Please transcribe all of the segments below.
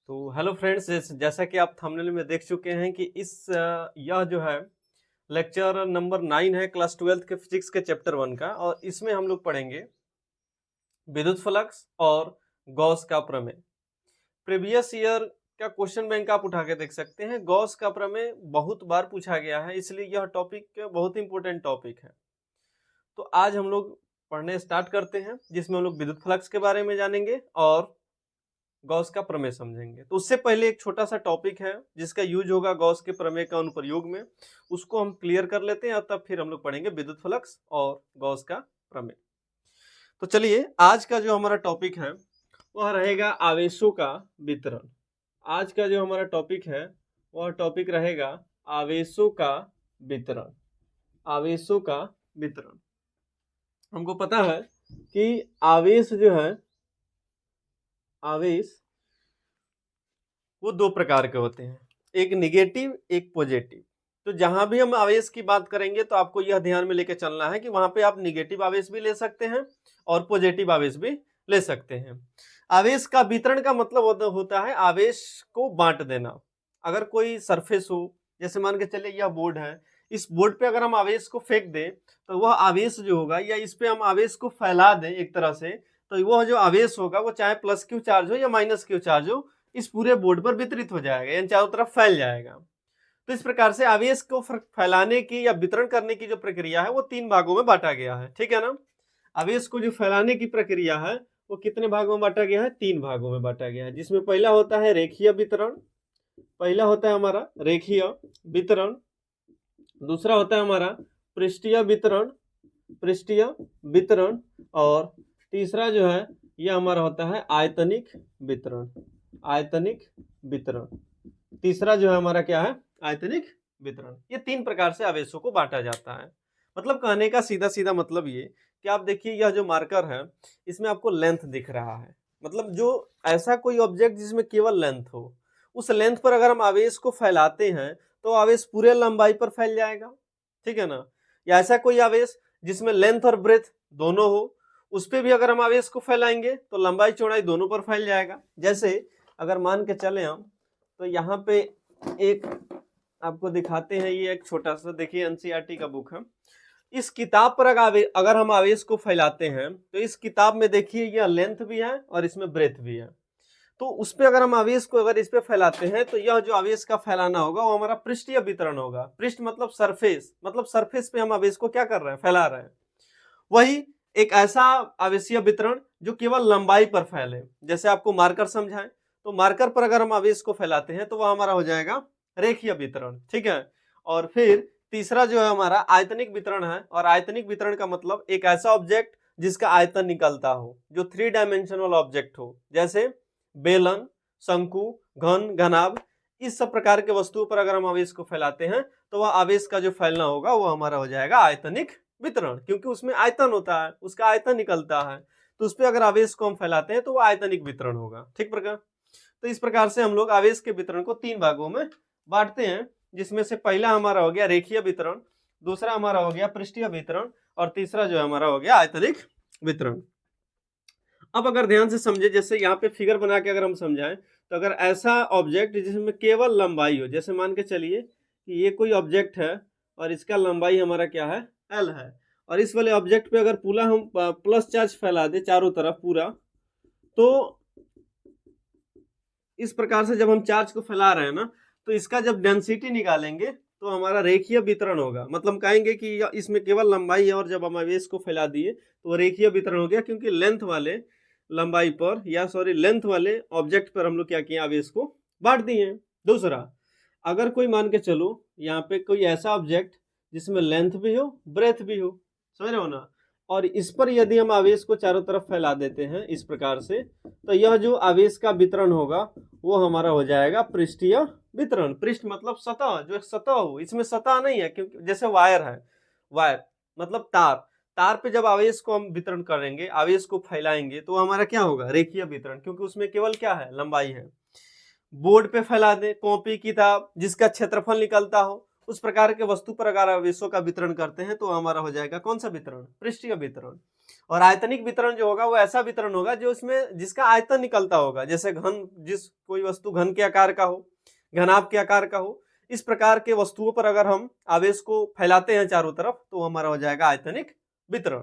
तो hello friends, जैसा कि आप थंबनेल में देख चुके हैं कि यह जो है लेक्चर नंबर 9 है क्लास 12 के फिजिक्स के चैप्टर 1 का। और इसमें हम लोग पढ़ेंगे विद्युत फ्लक्स और गॉस का प्रमेय। प्रीवियस ईयर का क्वेश्चन बैंक आप उठा के देख सकते हैं। गॉस का प्रमेय बहुत बार पूछा गया है, इसलिए यह टॉपिक बहुत इंपॉर्टेंट टॉपिक है। तो आज हम लोग पढ़ने स्टार्ट करते हैं, जिसमें हम लोग विद्युत फ्लक्स के बारे में जानेंगे और गॉस का प्रमेय समझेंगे। तो उससे पहले एक छोटा सा टॉपिक है जिसका यूज होगा गॉस के प्रमेय का अनुप्रयोग में, उसको हम क्लियर कर लेते हैं और तब फिर हम लोग पढ़ेंगे विद्युत फ्लक्स और गॉस का प्रमेय। तो चलिए, आज का जो हमारा टॉपिक है वह रहेगा आवेशों का वितरण। आज का जो हमारा टॉपिक है वह टॉपिक रहेगा आवेशों का वितरण। आवेशों का वितरण। हमको पता है कि आवेश जो है, आवेश वो दो प्रकार के होते हैं, एक निगेटिव एक पॉजिटिव। तो जहां भी हम आवेश की बात करेंगे तो आपको यह ध्यान में लेके चलना है कि वहां पे आप निगेटिव आवेश भी ले सकते हैं और पॉजिटिव आवेश भी ले सकते हैं। आवेश का वितरण का मतलब होता है आवेश को बांट देना। अगर कोई सरफेस हो, जैसे मान के चलिए यह बोर्ड है, इस बोर्ड पे अगर हम आवेश को फेंक दें तो वह आवेश जो होगा, या इस पे हम आवेश को फैला दें एक तरह से, तो वह जो आवेश होगा वो चाहे प्लस क्यू चार्ज हो या माइनस क्यू चार्ज हो, इस पूरे बोर्ड पर वितरित हो जाएगा, यानी चारों तरफ फैल जाएगा। तो इस प्रकार से आवेश को फैलाने की या वितरण करने की जो प्रक्रिया है वो 3 भागों में बांटा गया है, ठीक है ना। आवेश को जो फैलाने की प्रक्रिया है वो कितने भागों में बांटा गया है? 3 भागों में बांटा गया है, जिसमें पहला होता है रेखीय वितरण। पहला होता है हमारा रेखीय वितरण, दूसरा होता है हमारा पृष्ठीय वितरण, पृष्ठीय वितरण, और तीसरा जो है यह हमारा होता है आयतनिक वितरण। आयतनिक वितरण, तीसरा जो है हमारा क्या है? आयतनिक वितरण। ये 3 प्रकार से आवेशों को बांटा जाता है। मतलब कहने का सीधा सीधा मतलब ये कि आप देखिए, यह जो मार्कर है इसमें आपको लेंथ दिख रहा है। मतलब जो ऐसा कोई ऑब्जेक्ट जिसमें केवल लेंथ हो, उस लेंथ पर अगर हम आवेश को फैलाते हैं तो आवेश पूरे लंबाई पर फैल जाएगा, ठीक है ना। या ऐसा कोई आवेश जिसमें लेंथ और ब्रेथ दोनों हो, उस पर भी अगर हम आवेश को फैलाएंगे तो लंबाई चौड़ाई दोनों पर फैल जाएगा। जैसे अगर मान के चले हम, तो यहाँ पे एक आपको दिखाते हैं, ये एक छोटा सा देखिए एनसीईआरटी का बुक है। इस किताब पर अगर हम आवेश को फैलाते हैं तो इस किताब में देखिए यह लेंथ भी है और इसमें ब्रेथ भी है। तो उस पे अगर हम आवेश को अगर इस पे फैलाते हैं तो यह जो आवेश का फैलाना होगा वो हमारा पृष्ठीय वितरण होगा। पृष्ठ मतलब सरफेस, मतलब सरफेस पे हम आवेश को क्या कर रहे हैं? फैला रहे हैं। वही एक ऐसा आवेशीय वितरण जो केवल लंबाई पर फैले, जैसे आपको मार्कर समझाएं, तो मार्कर पर अगर हम आवेश को फैलाते हैं तो वह हमारा हो जाएगा रेखीय वितरण, ठीक है। और फिर तीसरा जो है हमारा आयतनिक वितरण है, और आयतनिक वितरण का मतलब एक ऐसा ऑब्जेक्ट जिसका आयतन निकलता हो, जो 3 डायमेंशनल ऑब्जेक्ट हो, जैसे बेलन, शंकु, घन, घनाभ। इस सब प्रकार के वस्तुओं पर अगर हम आवेश को फैलाते हैं तो वह आवेश का जो फैलना होगा वो हमारा हो जाएगा आयतनिक वितरण, क्योंकि उसमें आयतन होता है, उसका आयतन निकलता है, तो उस पर अगर आवेश को हम फैलाते हैं तो वो आयतनिक वितरण होगा, ठीक प्रकार। तो इस प्रकार से हम लोग आवेश के वितरण को 3 भागों में बांटते हैं, जिसमें से पहला हमारा हो गया रेखीय वितरण, दूसरा हमारा हो गया पृष्ठीय वितरण, और तीसरा जो है हमारा हो गया आयतनिक वितरण। अब अगर ध्यान से समझे, जैसे यहाँ पे फिगर बना के अगर हम समझाएं, तो अगर ऐसा ऑब्जेक्ट जिसमें केवल लंबाई हो, जैसे मान के चलिए कि ये कोई ऑब्जेक्ट है और इसका लंबाई हमारा क्या है? एल है, और इस वाले ऑब्जेक्ट पे अगर पूरा हम प्लस चार्ज फैला दे चारों तरफ पूरा, तो इस प्रकार से जब हम चार्ज को फैला रहे हैं ना, तो इसका जब डेंसिटी निकालेंगे तो हमारा रेखीय वितरण होगा। मतलब कहेंगे कि इसमें केवल लंबाई है और जब हम आवेश को फैला दिए तो रेखीय वितरण हो गया, क्योंकि लेंथ वाले लंबाई पर, या सॉरी लेंथ वाले ऑब्जेक्ट पर हम लोग क्या किए? आवेश को बांट दिए। दूसरा, अगर कोई मान के चलो यहाँ पे कोई ऐसा ऑब्जेक्ट जिसमें लेंथ भी हो ब्रेथ भी हो, समझ रहे हो ना, और इस पर यदि हम आवेश को चारों तरफ फैला देते हैं इस प्रकार से, तो यह जो आवेश का वितरण होगा वो हमारा हो जाएगा पृष्ठीय वितरण। पृष्ठ मतलब सतह, जो एक सतह हो, इसमें सतह नहीं है, क्योंकि जैसे वायर है, वायर मतलब तार, तार पे जब आवेश को हम वितरण करेंगे, आवेश को फैलाएंगे, तो हमारा क्या होगा? रेखीय वितरण, क्योंकि उसमें केवल क्या है? लंबाई है। बोर्ड पे फैला दे, कॉपी किताब जिसका क्षेत्रफल निकलता हो, उस प्रकार के वस्तु पर अगर आवेशों का वितरण करते हैं तो हमारा हो जाएगा कौन सा वितरण, पृष्ठीय वितरण। और आयतनिक वितरण जो होगा वो ऐसा वितरण होगा जो इसमें जिसका आयतन निकलता होगा, जैसे घन, जिस कोई वस्तु घन के आकार का हो, घनाभ के आकार का हो, इस प्रकार के वस्तुओं पर अगर हम आवेश को फैलाते हैं चारों तरफ तो हमारा हो जाएगा आयतनिक वितरण।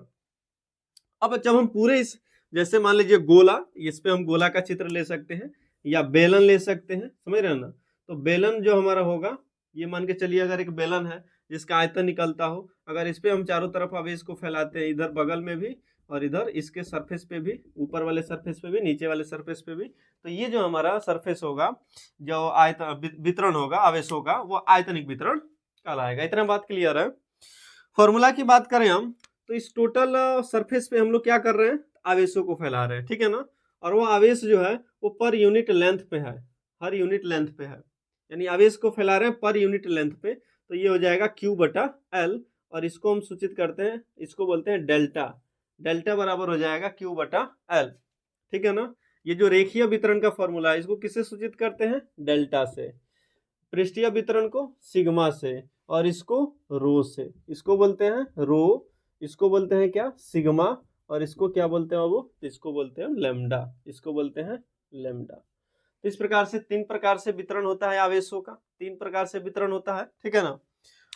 अब जब हम पूरे इस, जैसे मान लीजिए गोला, इस पे हम गोला का चित्र ले सकते हैं या बेलन ले सकते हैं, समझ रहे हैं ना। तो बेलन जो हमारा होगा, ये मान के चलिए अगर एक बेलन है जिसका आयतन निकलता हो, अगर इस पे हम चारों तरफ आवेश को फैलाते हैं, इधर बगल में भी और इधर इसके सरफेस पे भी, ऊपर वाले सरफेस पे भी, नीचे वाले सरफेस पे भी, तो ये जो हमारा सरफेस होगा, जो आयतन वितरण होगा आवेशों का, वो आयतनिक वितरण कहलाएगा। इतना बात क्लियर है। फॉर्मूला की बात करें हम, तो इस टोटल सरफेस पे हम लोग क्या कर रहे हैं, आवेशों को फैला रहे हैं, ठीक है ना। और वो आवेश जो है वो पर यूनिट लेंथ पे है, हर यूनिट लेंथ पे है, यानी आवेश को फैला रहे हैं पर यूनिट लेंथ पे। तो ये हो जाएगा Q बटा L, और इसको हम सूचित करते हैं, इसको बोलते हैं डेल्टा। डेल्टा बराबर हो जाएगा Q बटा L, ठीक है ना। ये जो रेखीय वितरण का फॉर्मूला है, इसको किससे सूचित करते हैं, डेल्टा से। पृष्ठीय वितरण को सिग्मा से, और इसको रो से। इसको बोलते हैं रो, इसको बोलते हैं क्या, सिग्मा, और इसको क्या बोलते हैं बाबू, इसको बोलते हैं लैम्डा, इसको बोलते हैं लैम्डा। तो इस प्रकार से 3 प्रकार से वितरण होता है आवेशों का, 3 प्रकार से वितरण होता है, ठीक है ना।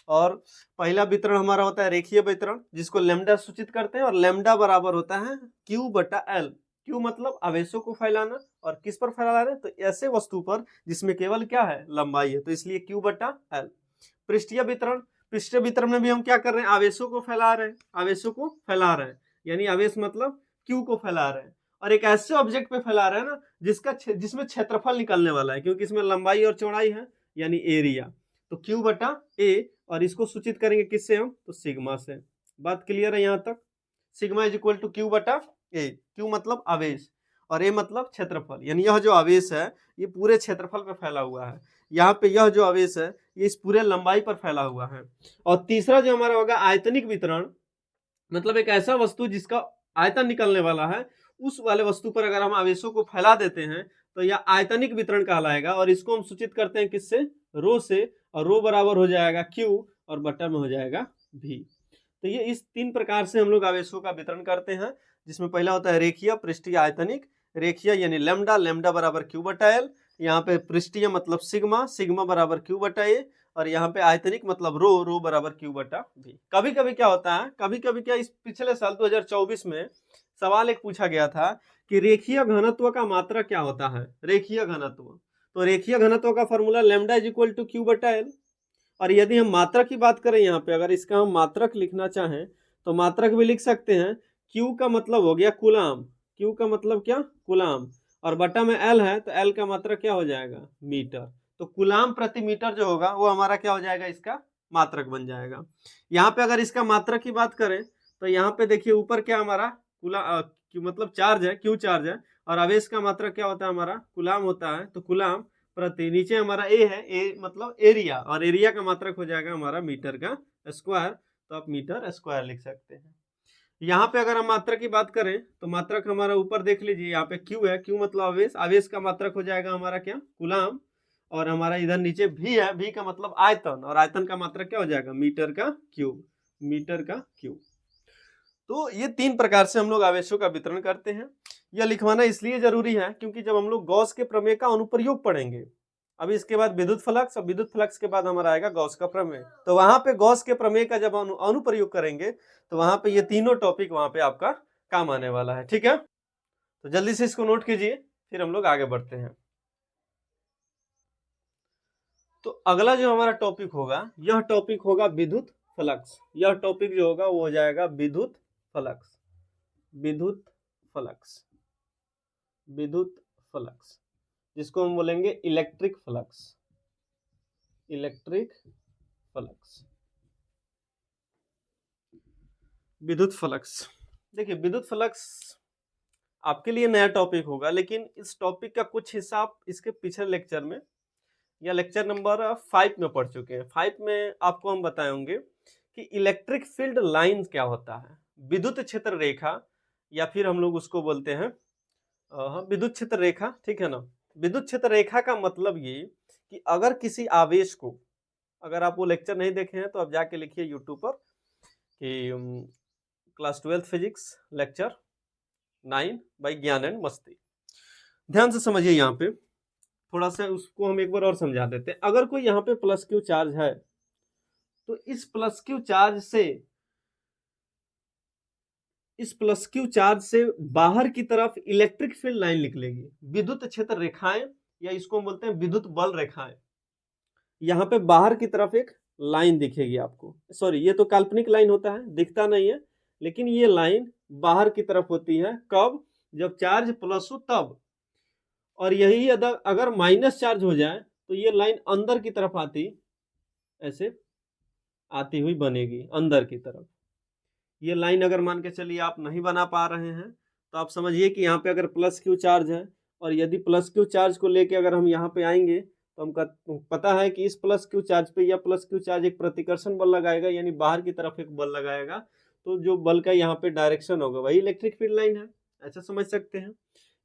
और पहला वितरण हमारा होता है रेखीय वितरण, जिसको लैम्डा सूचित करते हैं, और लैम्डा बराबर होता है Q बटा L। Q मतलब आवेशों को फैलाना, और किस पर फैला रहे हैं, तो ऐसे वस्तु पर जिसमें केवल क्या है, लंबाई है, तो इसलिए Q बटा L। पृष्ठीय वितरण, पृष्ठीय वितरण में भी हम क्या कर रहे हैं, आवेशों को फैला रहे हैं, आवेशों को फैला रहे हैं, यानी आवेश मतलब Q को फैला रहे हैं, और एक ऐसे ऑब्जेक्ट पे फैला रहे हैं ना जिसमें क्षेत्रफल निकलने वाला है, क्योंकि इसमें लंबाई और चौड़ाई है, यानी एरिया। तो Q बटा A, और इसको सूचित करेंगे किससे हम, तो सिग्मा से। बात क्लियर है यहाँ तक। Sigma is equal to Q बटा A। Q मतलब आवेश और A मतलब क्षेत्रफल, यानी यह जो आवेश है ये पूरे क्षेत्रफल पर फैला हुआ है। यहाँ पे यह जो आवेश है ये इस पूरे लंबाई पर फैला हुआ है। और तीसरा जो हमारा होगा आयतनिक वितरण, मतलब एक ऐसा वस्तु जिसका आयतन निकलने वाला है, उस वाले वस्तु पर अगर हम आवेशों को फैला देते हैं तो यह आयतनिक वितरण कहलाएगा, और इसको हम सूचित करते हैं किससे, रो से, और रो बराबर हो जाएगा Q, और बटा में हो जाएगा V। तो ये इस 3 प्रकार से हम लोग आवेशों का वितरण करते हैं, जिसमें पहला होता है रेखीय, पृष्ठीय, आयतनिक। रेखीय यानी लैम्डा, लैम्डा बराबर Q बटा L। यहाँ पे पृष्ठीय मतलब सिग्मा, सिग्मा बराबर Q बटा A। और यहाँ पे आयतनिक मतलब रो, रो बराबर Q बटा V। कभी कभी क्या होता है, कभी कभी क्या, इस पिछले साल 2024 में सवाल एक पूछा गया था कि रेखीय घनत्व का मात्रा क्या होता है, रेखीय घनत्व। तो रेखीय घनत्व का formula lambda is equal to Q बटा L। और यदि हम मात्रक की बात करें, यहाँ पे अगर इसका हम मात्रक लिखना चाहें तो मात्रक भी लिख सकते हैं। Q का मतलब हो गया कूलाम, Q का मतलब क्या, कूलाम, और बटा में L है तो L का मात्रक क्या हो जाएगा, मीटर। तो कूलाम प्रति मीटर जो होगा वो हमारा क्या हो जाएगा, इसका मात्रक बन जाएगा। यहाँ पे अगर इसका मात्रक की बात करें तो यहाँ पे देखिए ऊपर क्या हमारा मतलब चार्ज है, Q चार्ज है, और आवेश का मात्रक क्या होता है हमारा, कूलाम होता है। तो कूलाम प्रति, नीचे हमारा A है, A मतलब एरिया, और एरिया का मात्रक हो जाएगा हमारा मीटर का स्क्वायर, तो आप मीटर स्क्वायर लिख सकते हैं। यहाँ पे अगर हम मात्रक की बात करें तो मात्रक हमारा ऊपर देख लीजिए, यहाँ पे Q है, Q मतलब आवेश, आवेश का मात्रक हो जाएगा हमारा क्या, कूलाम, और हमारा इधर नीचे V है, V का मतलब आयतन, और आयतन का मात्रक क्या हो जाएगा, मीटर का क्यूब, मीटर का क्यूब। तो ये 3 प्रकार से हम लोग आवेशों का वितरण करते हैं। यह लिखवाना इसलिए जरूरी है क्योंकि जब हम लोग गॉस के प्रमेय का अनुप्रयोग पढ़ेंगे, अभी इसके बाद विद्युत फ्लक्स, और विद्युत फ्लक्स के बाद हमारा आएगा गॉस का प्रमेय, तो वहां पे गॉस के प्रमेय का जब अनुप्रयोग करेंगे तो वहां पे ये तीनों टॉपिक वहां पे आपका काम आने वाला है, ठीक है। तो जल्दी से इसको नोट कीजिए, फिर हम लोग आगे बढ़ते हैं। तो अगला जो हमारा टॉपिक होगा, यह टॉपिक होगा विद्युत फ्लक्स। यह टॉपिक जो होगा वो हो जाएगा विद्युत फ्लक्स, विद्युत फ्लक्स, विद्युत फ्लक्स, जिसको हम बोलेंगे इलेक्ट्रिक फ्लक्स, इलेक्ट्रिक फ्लक्स, विद्युत फ्लक्स। देखिए विद्युत फ्लक्स आपके लिए नया टॉपिक होगा, लेकिन इस टॉपिक का कुछ हिस्सा आप इसके पिछले लेक्चर में या लेक्चर नंबर 5 में पढ़ चुके हैं। 5 में आपको हम बताएंगे कि इलेक्ट्रिक फील्ड लाइन क्या होता है, विद्युत क्षेत्र रेखा, या फिर हम लोग उसको बोलते हैं विद्युत क्षेत्र रेखा, ठीक है ना। विद्युत क्षेत्र रेखा का मतलब ये कि अगर किसी आवेश को अगर आप वो लेक्चर नहीं देखे हैं तो आप जाके लिखिए यूट्यूब पर कि class 12th physics lecture 9 by ज्ञान एंड मस्ती। ध्यान से समझिए, यहाँ पे थोड़ा सा उसको हम एक बार और समझा देते हैं। अगर कोई यहाँ पे प्लस क्यू चार्ज है तो इस प्लस क्यू चार्ज से बाहर की तरफ इलेक्ट्रिक फील्ड लाइन निकलेगी, विद्युत क्षेत्र रेखाएं, या इसको हम बोलते हैं विद्युत बल रेखाएं। यहाँ पे बाहर की तरफ एक लाइन दिखेगी आपको, सॉरी ये तो काल्पनिक लाइन होता है, दिखता नहीं है, लेकिन ये लाइन बाहर की तरफ होती है। कब? जब चार्ज प्लस हो तब। और यही अगर माइनस चार्ज हो जाए तो ये लाइन अंदर की तरफ ऐसे आती हुई बनेगी अंदर की तरफ। ये लाइन अगर मान के चलिए आप नहीं बना पा रहे हैं तो आप समझिए कि यहाँ पे अगर प्लस क्यू चार्ज है, और यदि प्लस क्यू चार्ज को लेके अगर हम यहाँ पे आएंगे तो हम पता है कि इस प्लस क्यू चार्ज पे या प्लस क्यू चार्ज एक प्रतिकर्षण बल लगाएगा, यानी बाहर की तरफ एक बल लगाएगा, तो जो बल का यहाँ पे डायरेक्शन होगा वही इलेक्ट्रिक फील्ड लाइन है। ऐसा समझ सकते हैं।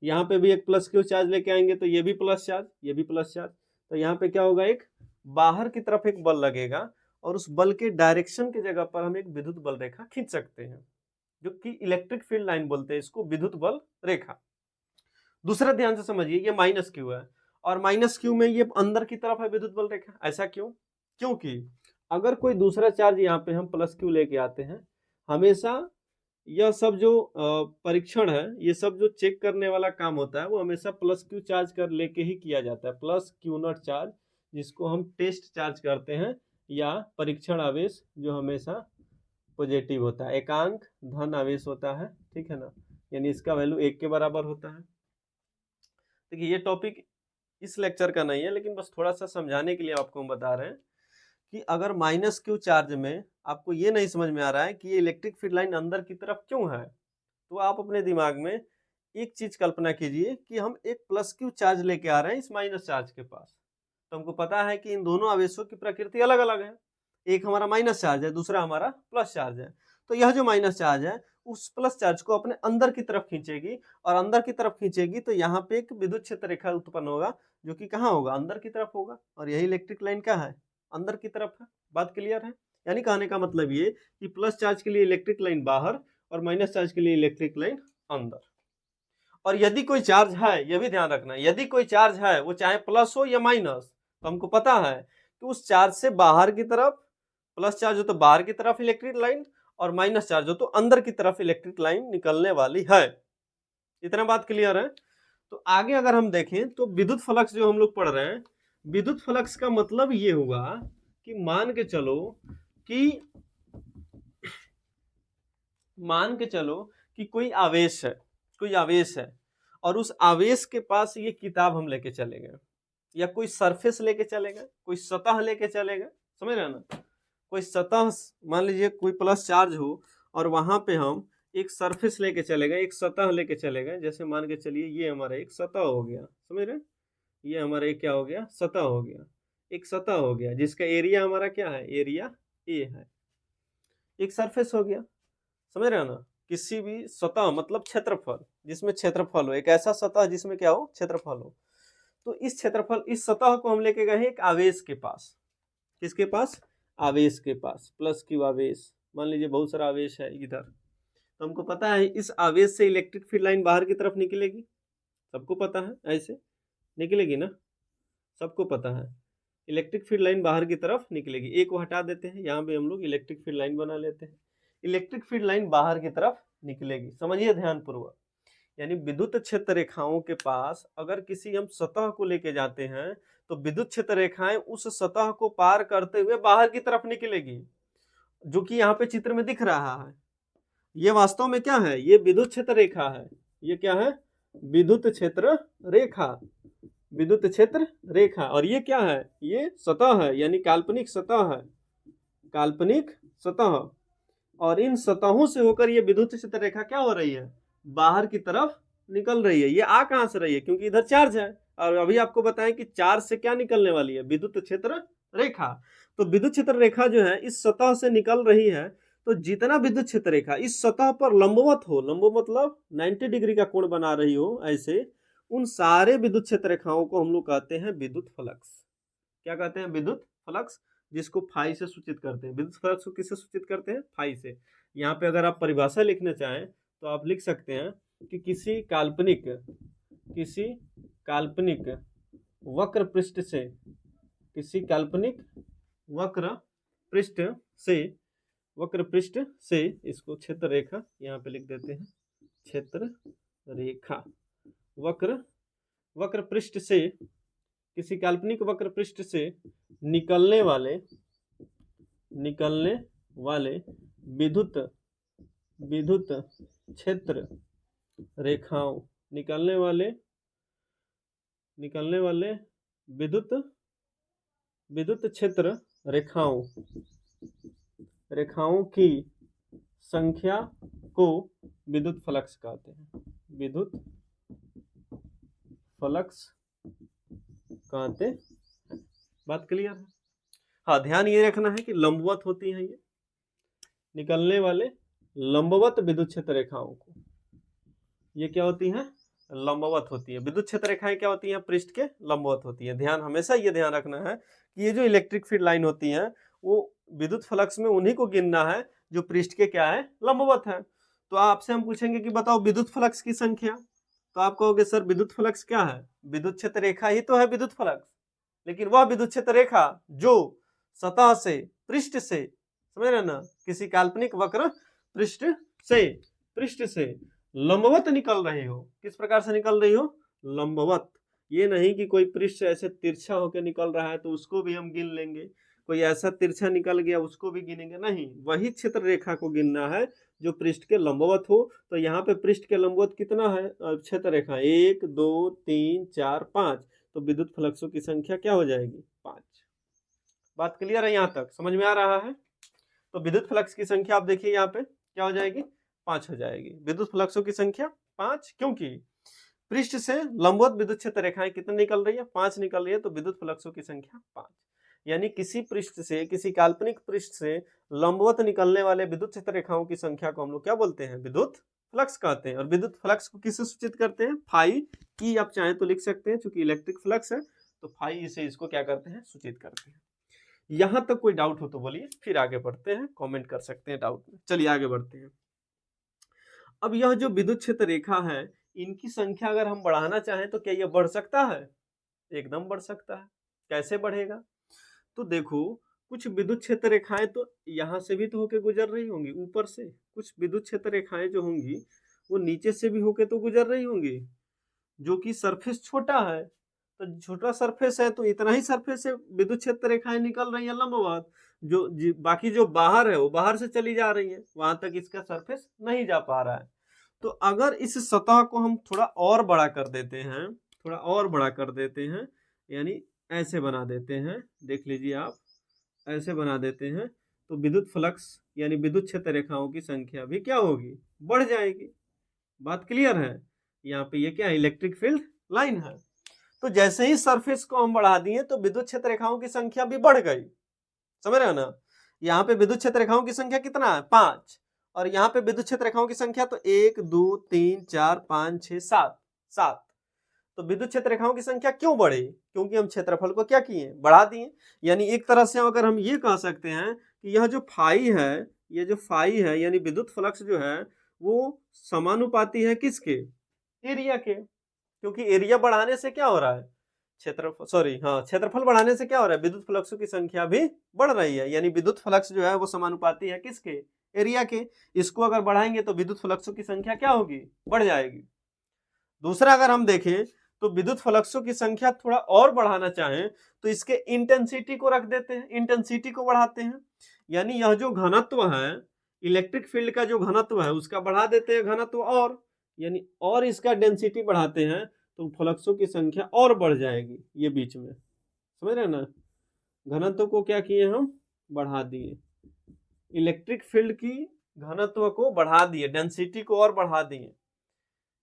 यहाँ पे भी एक प्लस क्यू चार्ज लेके आएंगे तो ये भी प्लस चार्ज, ये भी प्लस चार्ज, तो यहाँ पे क्या होगा, एक बाहर की तरफ एक बल लगेगा, और उस बल के डायरेक्शन की जगह पर हम एक विद्युत बल रेखा खींच सकते हैं, जो कि इलेक्ट्रिक फील्ड लाइन बोलते हैं इसको, विद्युत बल रेखा। दूसरा ध्यान से समझिए, ये माइनस क्यू है और माइनस क्यू में ये अंदर की तरफ है विद्युत बल रेखा। ऐसा क्यों? क्योंकि अगर कोई दूसरा चार्ज यहाँ पे हम प्लस क्यू लेके आते हैं, हमेशा यह सब जो परीक्षण है, ये सब जो चेक करने वाला काम होता है वो हमेशा प्लस क्यू चार्ज कर लेके ही किया जाता है। प्लस क्यू नॉट चार्ज, जिसको हम टेस्ट चार्ज करते हैं, या परीक्षण आवेश, जो हमेशा पॉजिटिव होता है, एकांक धन आवेश होता है, ठीक है ना, यानी इसका वैल्यू 1 के बराबर होता है। देखिए ये टॉपिक इस लेक्चर का नहीं है, लेकिन बस थोड़ा सा समझाने के लिए आपको हम बता रहे हैं कि अगर माइनस क्यू चार्ज में आपको ये नहीं समझ में आ रहा है कि ये इलेक्ट्रिक फील्ड लाइन अंदर की तरफ क्यों है, तो आप अपने दिमाग में एक चीज कल्पना कीजिए कि हम एक प्लस क्यू चार्ज लेके आ रहे हैं इस माइनस चार्ज के पास। तो हमको पता है कि इन दोनों आवेशों की प्रकृति अलग अलग है, एक हमारा माइनस चार्ज है, दूसरा हमारा प्लस चार्ज है। तो यह जो माइनस चार्ज है उस प्लस चार्ज को अपने अंदर की तरफ खींचेगी, और अंदर की तरफ खींचेगी तो यहाँ पे एक विद्युत क्षेत्र रेखा उत्पन्न होगा, जो कि कहाँ होगा, अंदर की तरफ होगा, और यही इलेक्ट्रिक लाइन क्या है, अंदर की तरफ है। बात क्लियर है? यानी कहने का मतलब ये कि प्लस चार्ज के लिए इलेक्ट्रिक लाइन बाहर और माइनस चार्ज के लिए इलेक्ट्रिक लाइन अंदर। और यदि कोई चार्ज है, यह भी ध्यान रखना, यदि कोई चार्ज है वो चाहे प्लस हो या माइनस, तो हमको पता है कि उस चार्ज से बाहर की तरफ, प्लस चार्ज हो तो बाहर की तरफ इलेक्ट्रिक लाइन, और माइनस चार्ज हो तो अंदर की तरफ इलेक्ट्रिक लाइन निकलने वाली है। इतना बात क्लियर है? तो आगे अगर हम देखें तो विद्युत फ्लक्स जो हम लोग पढ़ रहे हैं, विद्युत फ्लक्स का मतलब ये हुआ कि मान के चलो कि कोई आवेश है, और उस आवेश के पास ये किताब हम लेके चले गए, या कोई सरफेस लेके चले गए, कोई सतह लेके चले गए, समझ रहे हैं ना, कोई सतह, मान लीजिए कोई प्लस चार्ज हो और वहां पे हम एक सरफेस लेके चले गए, एक सतह लेके चले गए, जैसे मान के चलिए ये हमारा एक सतह हो गया, समझ रहे हैं, ये हमारा एक क्या हो गया, सतह हो गया, एक सतह हो गया, जिसका एरिया हमारा क्या है, एरिया ए है, एक सरफेस हो गया, समझ रहे हो ना। किसी भी सतह मतलब क्षेत्रफल, जिसमें क्षेत्रफल हो, एक ऐसा सतह जिसमें क्या हो, क्षेत्रफल हो। तो इस सतह को हम लेके गए एक आवेश के पास। किसके पास? आवेश के पास, प्लस क्यू आवेश। मान लीजिए बहुत सारा आवेश है इधर, तो हमको पता है इस आवेश से इलेक्ट्रिक फील्ड लाइन बाहर की तरफ निकलेगी, सबको पता है, ऐसे निकलेगी ना, सबको पता है इलेक्ट्रिक फील्ड लाइन बाहर की तरफ निकलेगी। एक को हटा देते हैं, यहाँ पे हम लोग इलेक्ट्रिक फील्ड लाइन बना लेते हैं, इलेक्ट्रिक फील्ड लाइन बाहर की तरफ निकलेगी। समझिए ध्यानपूर्वक, यानी विद्युत क्षेत्र रेखाओं के पास अगर किसी हम सतह को लेके जाते हैं तो विद्युत क्षेत्र रेखाएं उस सतह को पार करते हुए बाहर की तरफ निकलेगी, जो कि यहाँ पे चित्र में दिख रहा है। ये वास्तव में क्या है, ये विद्युत क्षेत्र रेखा है। ये क्या है? विद्युत क्षेत्र रेखा, विद्युत क्षेत्र रेखा। और ये क्या है? ये सतह है, यानी काल्पनिक सतह है, काल्पनिक सतह। और इन सतहों से होकर ये विद्युत क्षेत्र रेखा क्या हो रही है, बाहर की तरफ निकल रही है। ये आ कहां से रही है, क्योंकि इधर चार्ज है, और अभी आपको बताएं कि चार्ज से क्या निकलने वाली है, विद्युत क्षेत्र रेखा। तो विद्युत क्षेत्र रेखा जो है इस सतह से निकल रही है, तो जितना विद्युत क्षेत्र रेखा इस सतह पर लंबवत हो, लंबवत मतलब 90 डिग्री का कोण बना रही हो, ऐसे उन सारे विद्युत क्षेत्र रेखाओं को हम लोग कहते हैं विद्युत फ्लक्स। क्या कहते हैं? विद्युत फ्लक्स। जिसको फाई से सूचित करते हैं। विद्युत फ्लक्स को किससे सूचित करते हैं? फाई से। यहाँ पे अगर आप परिभाषा लिखना चाहें तो आप लिख सकते हैं कि किसी काल्पनिक वक्र पृष्ठ से, किसी काल्पनिक वक्र पृष्ठ से इसको क्षेत्र रेखा यहाँ पे लिख देते हैं, क्षेत्र रेखा वक्र पृष्ठ से, किसी काल्पनिक वक्र पृष्ठ से निकलने वाले विद्युत क्षेत्र रेखाओं, निकलने वाले विद्युत क्षेत्र रेखाओं की संख्या को विद्युत फ्लक्स कहते हैं। विद्युत फ्लक्स कहते हैं। बात क्लियर है? हाँ, ध्यान ये रखना है कि लंबवत होती हैं ये, निकलने वाले लंबवत विद्युत क्षेत्र रेखाओं को, ये क्या होती हैं? लंबवत होती है। विद्युत क्षेत्र रेखाएं क्या होती हैं? पृष्ठ के लंबवत होती है। ध्यान, हमेशा ये ध्यान रखना है कि ये जो इलेक्ट्रिक फील्ड लाइन होती है वो विद्युत फ्लक्स में उन्हीं को गिनना है जो पृष्ठ के क्या है? लंबवत है। तो आपसे हम पूछेंगे कि बताओ विद्युत फ्लक्स की संख्या, तो आप कहोगे सर विद्युत फ्लक्स क्या है? विद्युत क्षेत्र रेखा ही तो है विद्युत फ्लक्स, लेकिन वह विद्युत क्षेत्र रेखा जो सतह से, पृष्ठ से, समझ रहे ना, किसी काल्पनिक वक्र पृष्ठ से लंबवत निकल रही हो। किस प्रकार से निकल रही हो? लंबवत। ये नहीं कि कोई पृष्ठ ऐसे तिरछा होकर निकल रहा है तो उसको भी हम गिन लेंगे, कोई ऐसा तिरछा निकल गया उसको भी गिनेंगे, नहीं, वही क्षेत्र रेखा को गिनना है जो पृष्ठ के लंबवत हो। तो यहाँ पे पृष्ठ के लंबवत कितना है क्षेत्र रेखा? 1 2 3 4 5। तो विद्युत फ्लक्सों की संख्या क्या हो जाएगी? 5। बात क्लियर है? यहाँ तक समझ में आ रहा है? तो विद्युत फ्लक्स की संख्या आप देखिए यहाँ पे क्या हो जाएगी? 5 हो जाएगी। विद्युत फ्लक्सों की संख्या 5, क्योंकि पृष्ठ से लंबवत विद्युत क्षेत्र रेखाएं कितनी निकल रही है? 5 निकल रही है। तो विद्युत फ्लक्सों की संख्या 5। यानी किसी पृष्ठ से, किसी काल्पनिक पृष्ठ से लंबवत निकलने वाले विद्युत क्षेत्र रेखाओं की संख्या को हम लोग क्या बोलते हैं? विद्युत फ्लक्स कहते हैं। और विद्युत फ्लक्स को किससे सूचित करते हैं? फाई ई आप चाहें तो लिख सकते हैं, चूंकि इलेक्ट्रिक फ्लक्स है तो फाई ई से इसको क्या करते हैं? सूचित करते हैं। यहां तक कोई डाउट हो तो बोलिए, फिर आगे बढ़ते हैं, कमेंट कर सकते हैं डाउट में। चलिए आगे बढ़ते हैं। अब यह जो विद्युत क्षेत्र रेखा है, इनकी संख्या अगर हम बढ़ाना चाहें तो क्या यह बढ़ सकता है? एकदम बढ़ सकता है। कैसे बढ़ेगा? तो देखो, कुछ विद्युत क्षेत्र रेखाएं तो यहां से भी तो होके गुजर रही होंगी ऊपर से, कुछ विद्युत क्षेत्र रेखाएं जो होंगी वो नीचे से भी होके तो गुजर रही होंगी, जो कि सरफेस छोटा है। तो छोटा सरफेस है तो इतना ही सरफेस से विद्युत क्षेत्र रेखाएं निकल रही है लंबवत, जो बाकी जो बाहर है वो बाहर से चली जा रही है, वहां तक इसका सरफेस नहीं जा पा रहा है। तो अगर इस सतह को हम थोड़ा और बड़ा कर देते हैं, यानी ऐसे बना देते हैं, देख लीजिए आप, ऐसे बना देते हैं, तो विद्युत फ्लक्स यानी विद्युत क्षेत्र रेखाओं की संख्या भी क्या होगी? बढ़ जाएगी। बात क्लियर है? यहाँ पे ये क्या है? इलेक्ट्रिक फील्ड लाइन है। तो जैसे ही सरफेस को हम बढ़ा दिए तो विद्युत क्षेत्र रेखाओं की संख्या भी बढ़ गई। समझ रहे हो ना? यहाँ पे विद्युत क्षेत्र रेखाओं की संख्या कितना है? 5। और यहाँ पे विद्युत क्षेत्र रेखाओं की संख्या तो 1 2 3 4 5 6 7। तो विद्युत क्षेत्र रेखाओं की संख्या क्यों बढ़ी? क्योंकि हम क्षेत्रफल को क्या किए? बढ़ा दिए। यानी एक तरह से अगर हम ये कह सकते हैं कि यह जो फाई है, यानी विद्युत फ्लक्स जो है वो समानुपाती है किसके? एरिया के। क्योंकि एरिया बढ़ाने से क्या हो रहा है? क्षेत्रफल बढ़ाने से क्या हो रहा है? विद्युत फ्लक्सों की संख्या भी बढ़ रही है। यानी विद्युत फ्लक्स जो है वो समानुपाती है किसके? एरिया के। इसको अगर बढ़ाएंगे तो विद्युत फ्लक्सों की संख्या क्या होगी? बढ़ जाएगी। दूसरा अगर हम देखें तो विद्युत फ्लक्सों की संख्या थोड़ा और बढ़ाना चाहें तो इसके इंटेंसिटी को रख देते हैं, इंटेंसिटी को बढ़ाते हैं। यानी यह जो घनत्व है, इलेक्ट्रिक फील्ड का जो घनत्व है उसका बढ़ा देते हैं घनत्व, और यानी और इसका डेंसिटी बढ़ाते हैं तो फ्लक्सों की संख्या और बढ़ जाएगी। ये बीच में समझ रहे हैं ना? घनत्व को क्या किए हम? बढ़ा दिए। इलेक्ट्रिक फील्ड की घनत्व को बढ़ा दिए, डेंसिटी को और बढ़ा दिए।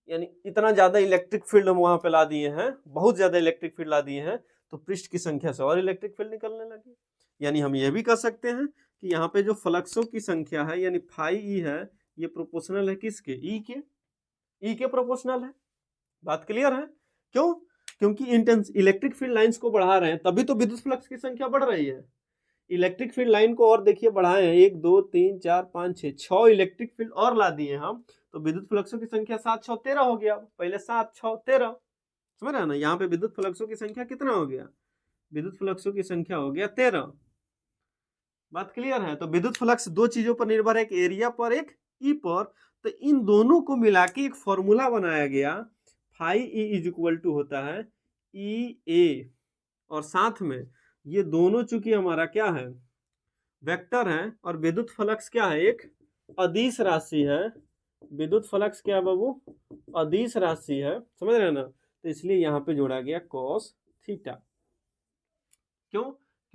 यानी इतना ज्यादा इलेक्ट्रिक फील्ड हम वहां पे ला दिए हैं, बहुत ज्यादा इलेक्ट्रिक फील्ड ला दिए हैं, तो पृष्ठ की संख्या से और इलेक्ट्रिक फील्ड निकलने लगी। यानी हम ये भी कह सकते हैं कि यहाँ पे जो फ्लक्सों की संख्या है यानी फाई ई है, ये प्रोपोर्शनल है किसके? ई के। ई के प्रोपोर्शनल है। बात क्लियर है? क्यों? क्योंकि इलेक्ट्रिक फील्ड लाइंस को बढ़ा रहे हैं तभी तो विद्युत फ्लक्स की संख्या बढ़ रही है। इलेक्ट्रिक फील्ड लाइन को और देखिए बढ़ाए हैं, 1 2 3 4 5 6 6 इलेक्ट्रिक फील्ड और ला दिए हम, तो विद्युत फ्लक्सों की संख्या 7 6 13 हो गया। पहले 7 6 13, समझ रहे हैं ना। यहाँ पे विद्युत फ्लक्सों की संख्या कितना हो गया, विद्युत फ्लक्सों की संख्या हो गया 13। बात क्लियर है। तो विद्युत फ्लक्स दो चीजों पर निर्भर है, एक एरिया पर, एक ई पर। तो इन दोनों को मिला के एक फॉर्मूला बनाया गया, phi E is equal to होता है ई ए, और साथ में ये दोनों चूंकि हमारा क्या है, वेक्टर है, और विद्युत फ्लक्स क्या है, एक अदिश राशि है। विद्युत फ्लक्स क्या है बाबू, अदिश राशि है, समझ रहे हैं ना। तो इसलिए यहाँ पे जोड़ा गया cos थीटा। क्यों,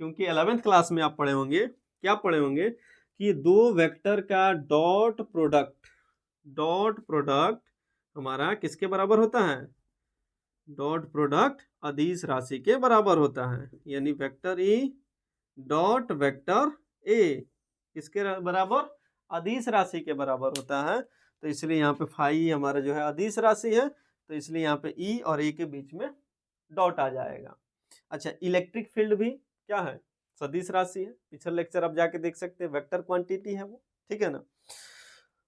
क्योंकि 11th क्लास में आप पढ़े होंगे, क्या पढ़े होंगे कि दो वेक्टर का डॉट प्रोडक्ट हमारा किसके बराबर होता है, डॉट प्रोडक्ट अदिश राशि के बराबर होता है। यानी vector E dot vector A किसके बराबर, अदिश राशि के बराबर होता है। तो इसलिए यहाँ पे फाई हमारा जो है अदिश राशि है, तो इसलिए यहाँ पे ई और ए के बीच में डॉट आ जाएगा। अच्छा, इलेक्ट्रिक फील्ड भी क्या है, सदिश राशि है। पिछले लेक्चर आप जाके देख सकते हैं, वेक्टर क्वांटिटी है वो, ठीक है ना।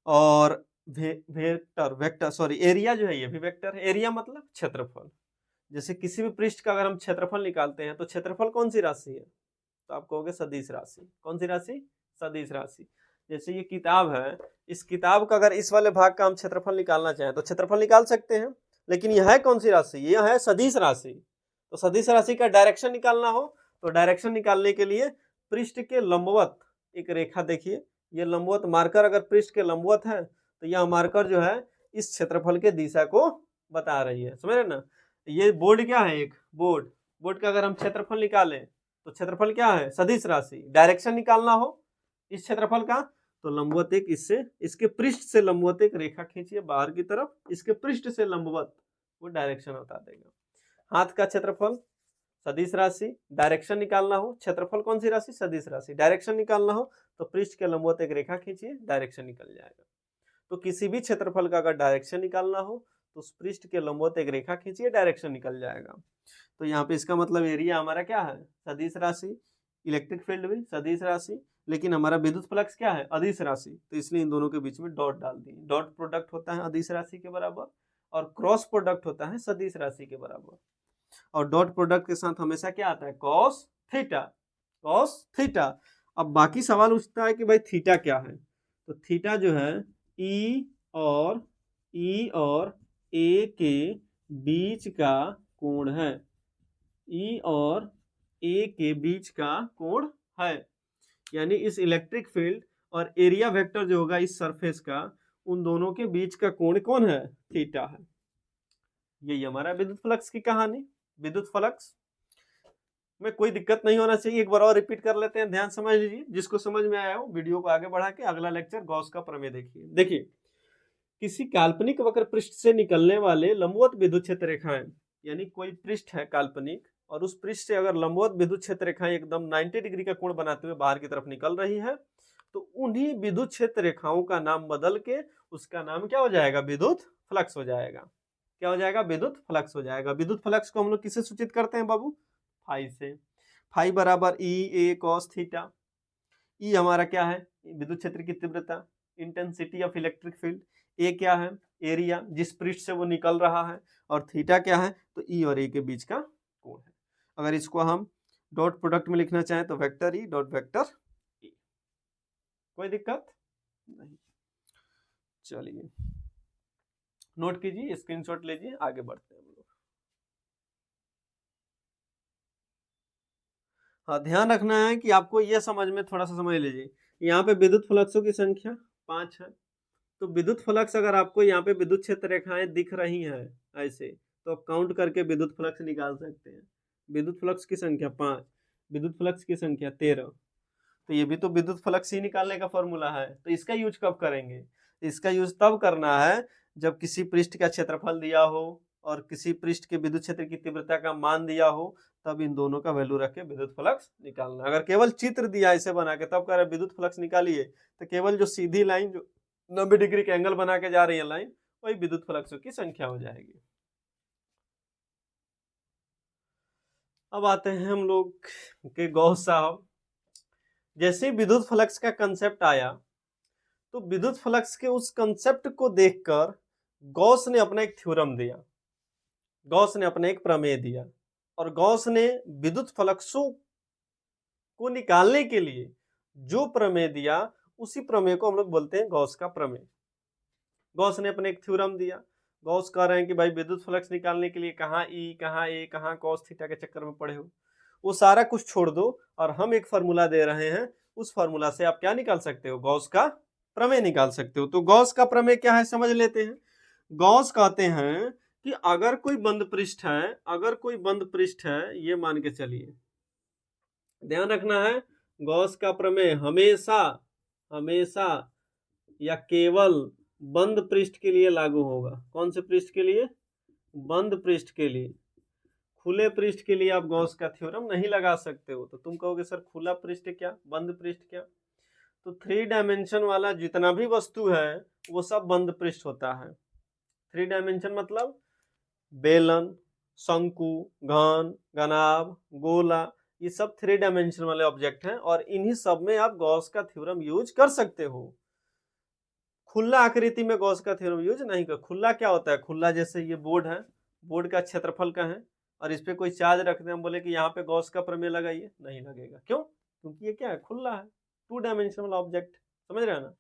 और वेक्टर सॉरी एरिया जो है ये भी वेक्टर है। एरिया मतलब क्षेत्रफल। जैसे किसी भी पृष्ठ का अगर हम क्षेत्रफल निकालते हैं तो क्षेत्रफल कौन सी राशि है, तो आप कहोगे सदिश राशि। कौन सी राशि, सदिश राशि। जैसे ये किताब है, इस किताब का अगर इस वाले भाग का हम क्षेत्रफल निकालना चाहें तो क्षेत्रफल निकाल सकते हैं, लेकिन यह है कौन सी राशि, यह है सदिश राशि। तो सदिश राशि का डायरेक्शन निकालना हो तो डायरेक्शन निकालने के लिए पृष्ठ के लंबवत एक रेखा, देखिए ये लंबवत मार्कर अगर पृष्ठ के लंबवत है तो यह मार्कर जो है इस क्षेत्रफल के दिशा को बता रही है, समझ रहे ना। ये बोर्ड क्या है, एक बोर्ड का अगर हम क्षेत्रफल निकालें तो क्षेत्रफल क्या है, सदिश राशि। डायरेक्शन निकालना हो इस क्षेत्रफल का तो लंबवत एक इससे, इसके पृष्ठ से लंबवत एक रेखा खींचिए बाहर की तरफ, इसके पृष्ठ से लंबवत, वो डायरेक्शन बता देगा। हाथ का क्षेत्रफल सदिश राशि, डायरेक्शन निकालना हो, क्षेत्रफल कौन सी राशि, सदिश राशि। डायरेक्शन निकालना हो तो पृष्ठ के लंबवत एक रेखा खींचिए, डायरेक्शन निकल जाएगा। तो किसी भी क्षेत्रफल का अगर डायरेक्शन निकालना हो तो उस पृष्ठ के लंबवत एक रेखा खींचिए, डायरेक्शन निकल जाएगा। तो यहाँ पे इसका मतलब एरिया हमारा क्या है, सदिश राशि। इलेक्ट्रिक फील्ड भी सदिश राशि, लेकिन हमारा विद्युत फ्लक्स क्या है, अदिश राशि। तो इसलिए इन दोनों के बीच में डॉट डाल दिए। डॉट प्रोडक्ट होता है अदिश राशि के बराबर, और क्रॉस प्रोडक्ट होता है सदिश राशि के बराबर। और डॉट प्रोडक्ट के साथ हमेशा क्या आता है, कॉस थीटा, कॉस थीटा। अब बाकी सवाल उठता है कि भाई थीटा क्या है। तो थीटा जो है ई और ए के बीच का कोण है, ई और ए के बीच का कोण है। यानी इस इलेक्ट्रिक फील्ड और एरिया वेक्टर जो होगा इस सरफेस का, उन दोनों के बीच का कोण कौन है, थीटा है। यही हमारा विद्युत फ्लक्स की कहानी। विद्युत फ्लक्स में कोई दिक्कत नहीं होना चाहिए। एक बार और रिपीट कर लेते हैं, ध्यान समझ लीजिए। जिसको समझ में आया हो वीडियो को आगे बढ़ा के अगला लेक्चर गॉस का प्रमेय देखिए। देखिए, किसी काल्पनिक वक्र पृष्ठ से निकलने वाले लंबवत विद्युत क्षेत्र रेखाएं, यानी कोई पृष्ठ है काल्पनिक और उस पृष्ठ से अगर लंबवत विद्युत क्षेत्र रेखाएं एकदम 90 डिग्री का कोण बनाते हुए बाहर की तरफ निकल रही है, तो उन्हीं विद्युत क्षेत्र रेखाओं का नाम बदल के उसका नाम क्या हो जाएगा, विद्युत फ्लक्स हो जाएगा। क्या हो जाएगा, विद्युत फ्लक्स हो जाएगा। विद्युत फ्लक्स को हम लोग किससे सूचित करते हैं बाबू, फाई से। फाई बराबर ई ए कॉस थीटा। ई हमारा क्या है, विद्युत क्षेत्र की तीव्रता, इंटेंसिटी ऑफ इलेक्ट्रिक फील्ड। ए क्या है, एरिया जिस पृष्ठ से वो निकल रहा है। और थीटा क्या है, तो ई और ए के बीच का कोण है। अगर इसको हम डॉट प्रोडक्ट में लिखना चाहें तो vector E dot vector E. कोई दिक्कत नहीं। चलिए नोट कीजिए, स्क्रीनशॉट लीजिए, आगे बढ़ते हैं हम लोग। हाँ, ध्यान रखना है कि आपको यह समझ में थोड़ा सा समझ लीजिए। यहाँ पे विद्युत फ्लक्सों की संख्या 5 है। तो विद्युत फ्लक्स अगर आपको यहाँ पे विद्युत क्षेत्र रेखाएं दिख रही हैं ऐसे, तो आप काउंट करके विद्युत फ्लक्स निकाल सकते हैं। विद्युत फ्लक्स की संख्या 5, विद्युत फ्लक्स की संख्या 13। तो ये भी तो विद्युत फ्लक्स ही निकालने का फॉर्मूला है। तो इसका यूज कब करेंगे, इसका यूज तब करना है जब किसी पृष्ठ का क्षेत्रफल दिया हो और किसी पृष्ठ के विद्युत क्षेत्र की तीव्रता का मान दिया हो, तब इन दोनों का वैल्यू रख के विद्युत फ्लक्स निकालना। अगर केवल चित्र दिया ऐसे बना के तब कह रहे विद्युत फ्लक्स निकालिए, तो केवल जो सीधी लाइन जो 90 डिग्री के एंगल बना के जा रही है लाइन, वही विद्युत फ्लक्सों की संख्या हो जाएगी। अब आते हैं हम लोग के गॉस साहब। जैसे ही विद्युत फ्लक्स का कंसेप्ट आया तो विद्युत फ्लक्स के उस कंसेप्ट को देखकर गॉस ने अपना एक थ्योरम दिया, गॉस ने अपना एक प्रमेय दिया, और गॉस ने विद्युत फ्लक्सों को निकालने के लिए जो प्रमेय दिया उसी प्रमेय को हम लोग बोलते हैं गॉस का प्रमेय। गॉस ने अपने एक थ्योरम दिया। गॉस कह रहे हैं कि भाई विद्युत फ्लक्स निकालने के लिए कहाँ ई, कहाँ ए, कहाँ कॉस थीटा के चक्कर में पड़े हो, वो सारा कुछ छोड़ दो और हम एक फार्मूला दे रहे हैं, उस फार्मूला से आप क्या निकाल सकते हो, गॉस का प्रमेय निकाल सकते हो। तो गॉस का प्रमेय क्या है समझ लेते हैं। गॉस कहते हैं कि अगर कोई बंद पृष्ठ है, अगर कोई बंद पृष्ठ है, ये मान के चलिए, ध्यान रखना है, गॉस का प्रमेय हमेशा हमेशा या केवल बंद पृष्ठ के लिए लागू होगा। कौन से पृष्ठ के लिए, बंद पृष्ठ के लिए। खुले पृष्ठ के लिए आप गॉस का थ्योरम नहीं लगा सकते हो। तो तुम कहोगे सर खुला पृष्ठ क्या, बंद पृष्ठ क्या, तो 3 डायमेंशन वाला जितना भी वस्तु है वो सब बंद पृष्ठ होता है। 3 डायमेंशन मतलब बेलन, शंकु, घन, घनाभ, गोला, ये सब 3 डायमेंशन वाले ऑब्जेक्ट हैं और इन्हीं सब में आप गॉस का थ्योरम यूज कर सकते हो। खुला आकृति में गॉस का थ्योरम यूज नहीं कर। खुला क्या होता है, खुला जैसे ये बोर्ड है, बोर्ड का क्षेत्रफल का है और इस पे कोई चार्ज रख दे, हम बोले कि यहाँ पे गॉस का प्रमेय लगाइए, नहीं लगेगा। क्यों, क्योंकि ये क्या है, खुला है, 2 डायमेंशनल ऑब्जेक्ट, समझ रहे हैं ना।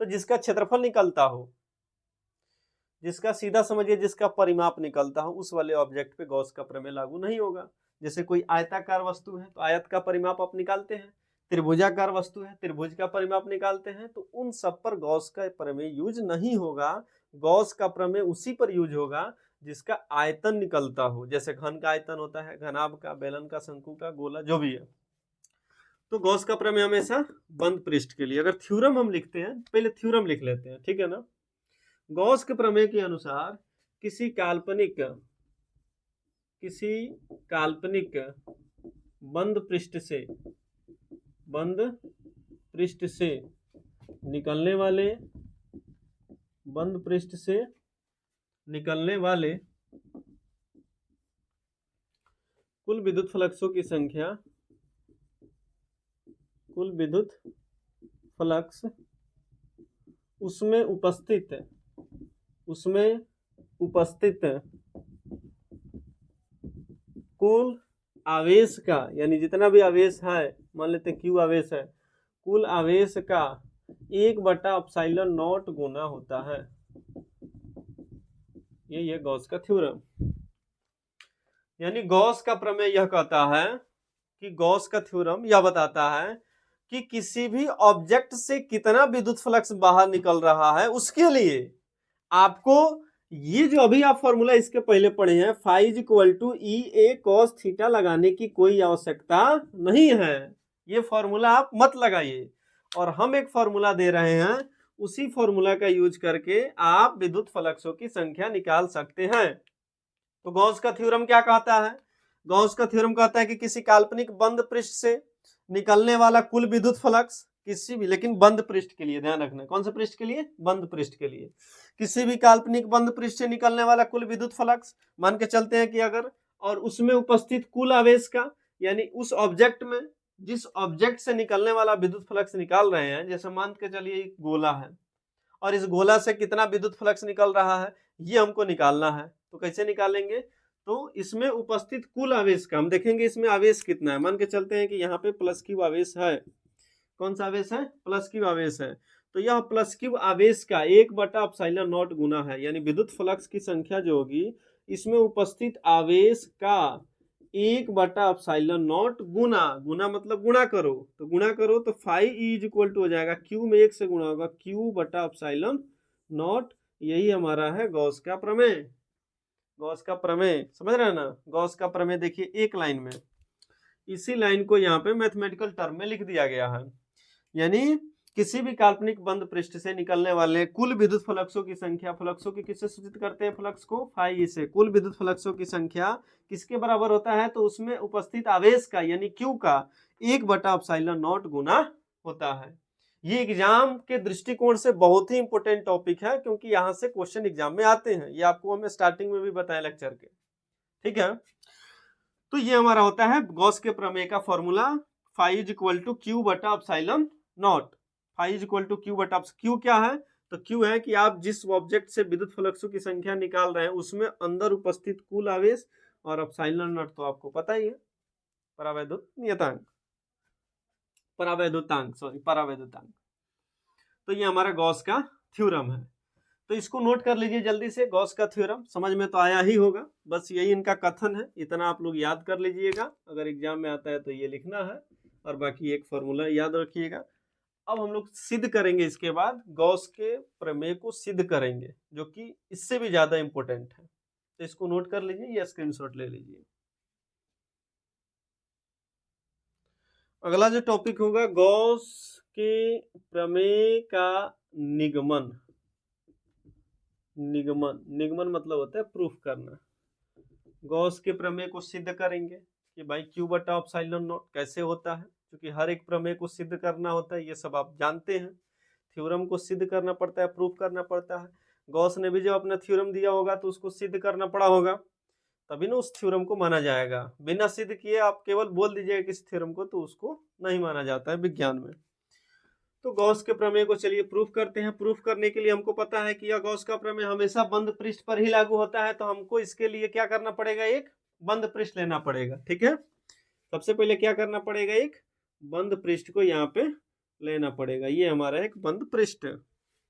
तो जिसका क्षेत्रफल निकलता हो, जिसका सीधा समझिए जिसका परिमाप निकलता हो, उस वाले ऑब्जेक्ट पे गॉस का प्रमेय लागू नहीं होगा। जैसे कोई आयताकार वस्तु है तो आयत का परिमाप आप निकालते हैं, त्रिभुजाकार वस्तु है त्रिभुज का परिमाप निकालते हैं, तो उन सब पर गॉस का प्रमेय यूज नहीं होगा। गॉस का प्रमेय उसी पर यूज होगा जिसका आयतन निकलता हो, जैसे घन का आयतन होता है, घनाभ का, बेलन का, शंकु का, गोला, जो भी है। तो गॉस का प्रमेय हमेशा बंद पृष्ठ के लिए। अगर थ्योरम हम लिखते हैं, पहले थ्योरम लिख लेते हैं, ठीक है ना। गॉस के प्रमेय के अनुसार किसी काल्पनिक बंद पृष्ठ से निकलने वाले कुल विद्युत फ्लक्सों की संख्या, कुल विद्युत फ्लक्स उसमें उपस्थित कुल आवेश का, यानी जितना भी आवेश है, मान लेते हैं क्यू आवेश है, कुल आवेश का 1/ε0 गुना होता है। ये गॉस का थ्योरम। यानी गॉस का प्रमेय यह कहता है कि गॉस का थ्योरम यह बताता है कि किसी भी ऑब्जेक्ट से कितना विद्युत फ्लक्स बाहर निकल रहा है, उसके लिए आपको ये जो अभी आप फॉर्मूला इसके पहले पढ़े हैं, phi equal to EA cos theta लगाने की कोई आवश्यकता नहीं है। ये फॉर्मूला आप मत लगाइए, और हम एक फॉर्मूला दे रहे हैं, उसी फॉर्मूला का यूज करके आप विद्युत फ्लक्सों की संख्या निकाल सकते हैं। तो गॉस का थ्योरम क्या कहता है, गॉस का थ्योरम कहता है कि किसी काल्पनिक बंद पृष्ठ से निकलने वाला कुल विद्युत फ्लक्स, किसी भी, लेकिन बंद पृष्ठ के लिए ध्यान रखना, कौन से पृष्ठ के लिए, बंद पृष्ठ के लिए, किसी भी काल्पनिक बंद पृष्ठ से निकलने वाला कुल विद्युत फ्लक्स, मान के चलते हैं कि अगर, और उसमें उपस्थित कुल आवेश का, यानी उस ऑब्जेक्ट में जिस ऑब्जेक्ट से निकलने वाला विद्युत फ्लक्स निकाल रहे हैं, जैसे मान के चलिए एक गोला है और इस गोला से कितना विद्युत फ्लक्स निकल रहा है ये हमको निकालना है। तो कैसे निकालेंगे, तो इसमें उपस्थित कुल आवेश का हम देखेंगे, इसमें आवेश कितना है, मान के चलते हैं कि यहाँ पे प्लस क्यू आवेश है। कौन सा आवेश है, प्लस क्यू आवेश है। तो यह प्लस क्यू आवेश का 1/ε0 गुना है, यानी विद्युत फ्लक्स की संख्या जो होगी इसमें उपस्थित आवेश का 1/ε0 गुना मतलब गुणा करो, तो गुणा करो तो फाई इज इक्वल टू हो जाएगा, क्यू में 1 से गुणा होगा, Q/ε0। यही हमारा है गॉस का प्रमेय। गॉस का प्रमेय समझ रहे हैं ना। गॉस का प्रमेय देखिए एक लाइन में, इसी लाइन को यहाँ पे मैथमेटिकल टर्म में लिख दिया गया है, यानी किसी भी काल्पनिक बंद पृष्ठ से निकलने वाले कुल विद्युत फ्लक्सों की संख्या, फ्लक्सों की किससे सूचित करते हैं, फ्लक्स को फाई से, कुल विद्युत फ्लक्सों की संख्या किसके बराबर होता है, तो उसमें उपस्थित आवेश का यानी क्यू का 1/ε0 गुना होता है। ये एग्जाम के दृष्टिकोण से बहुत ही इंपॉर्टेंट टॉपिक है, क्योंकि यहाँ से क्वेश्चन एग्जाम में आते हैं, ये आपको हमें स्टार्टिंग में भी बताया लेक्चर के, ठीक है। तो ये हमारा होता है गॉस के प्रमेय का formula, phi is equal to Q बटा epsilon not. Phi is equal to Q बटा, क्यू क्या है, तो क्यू है कि आप जिस ऑब्जेक्ट से विद्युत फ्लक्सों की संख्या निकाल रहे हैं उसमें अंदर उपस्थित कुल आवेश, और एप्सिलॉन नॉट तो आपको पता ही है, परावैद्युत नियतांक, परावैद्युतांक। तो ये हमारा गॉस का थ्योरम है। तो इसको नोट कर लीजिए जल्दी से, गॉस का थ्योरम समझ में तो आया ही होगा, बस यही इनका कथन है, इतना आप लोग याद कर लीजिएगा, अगर एग्जाम में आता है तो ये लिखना है, और बाकी एक फॉर्मूला याद रखिएगा। अब हम लोग सिद्ध करेंगे, इसके बाद गॉस के प्रमेय को सिद्ध करेंगे, जो कि इससे भी ज्यादा इंपॉर्टेंट है। तो इसको नोट कर लीजिए या स्क्रीनशॉट ले लीजिए। अगला जो टॉपिक होगा, गॉस के प्रमेय का निगमन। निगमन मतलब होता है प्रूफ करना। गॉस के प्रमेय को सिद्ध करेंगे कि भाई क्यू बटा एप्सिलॉन नॉट कैसे होता है, क्योंकि हर एक प्रमेय को सिद्ध करना होता है, ये सब आप जानते हैं। थ्योरम को सिद्ध करना पड़ता है, प्रूफ करना पड़ता है। गॉस ने भी जब अपना थ्योरम दिया होगा तो उसको सिद्ध करना पड़ा होगा, तभी ना उस थ्योरम को माना जाएगा। बिना सिद्ध किए आप केवल बोल दीजिएगा किसी थ्योरम को, तो उसको नहीं माना जाता है विज्ञान में। तो गॉस के प्रमेय को चलिए प्रूफ करते हैं। प्रूफ करने के लिए हमको पता है कि यह गॉस का प्रमेय हमेशा बंद पृष्ठ पर ही लागू होता है, तो हमको इसके लिए क्या करना पड़ेगा, एक बंद पृष्ठ लेना पड़ेगा। ठीक है, सबसे पहले क्या करना पड़ेगा, एक बंद पृष्ठ को यहाँ पे लेना पड़ेगा। ये हमारा एक बंद पृष्ठ है,